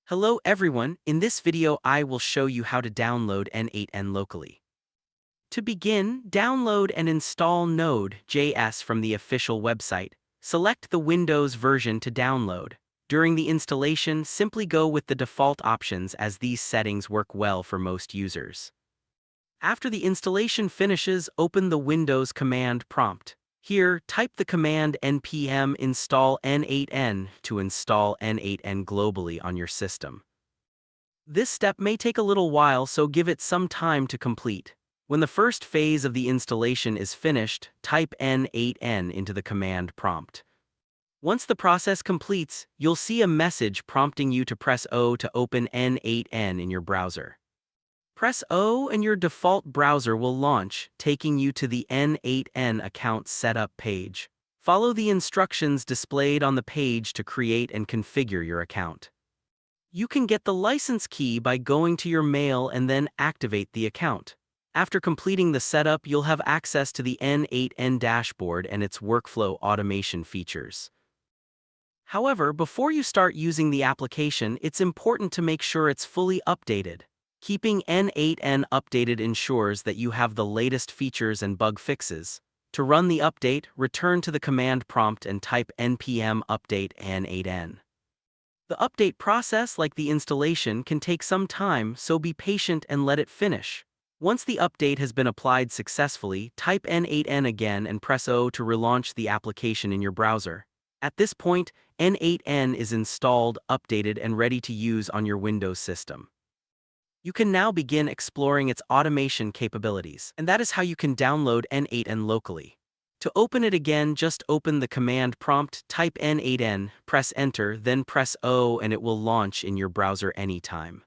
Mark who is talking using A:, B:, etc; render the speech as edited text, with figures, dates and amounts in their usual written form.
A: Hello everyone, in this video I will show you how to download N8N locally. To begin, download and install Node.js from the official website. Select the Windows version to download. During the installation, simply go with the default options as these settings work well for most users. After the installation finishes, open the Windows command prompt. Here, type the command npm install N8N to install N8N globally on your system. This step may take a little while, so give it some time to complete. When the first phase of the installation is finished, type N8N into the command prompt. Once the process completes, you'll see a message prompting you to press O to open N8N in your browser. Press O and your default browser will launch, taking you to the N8N account setup page. Follow the instructions displayed on the page to create and configure your account. You can get the license key by going to your mail and then activate the account. After completing the setup, you'll have access to the N8N dashboard and its workflow automation features. However, before you start using the application, it's important to make sure it's fully updated. Keeping N8N updated ensures that you have the latest features and bug fixes. To run the update, return to the command prompt and type npm update N8N. The update process, like the installation, can take some time, so be patient and let it finish. Once the update has been applied successfully, type N8N again and press O to relaunch the application in your browser. At this point, N8N is installed, updated, and ready to use on your Windows system. You can now begin exploring its automation capabilities, and that is how you can download N8N locally. To open it again, just open the command prompt, type N8N, press enter, then press O and it will launch in your browser anytime.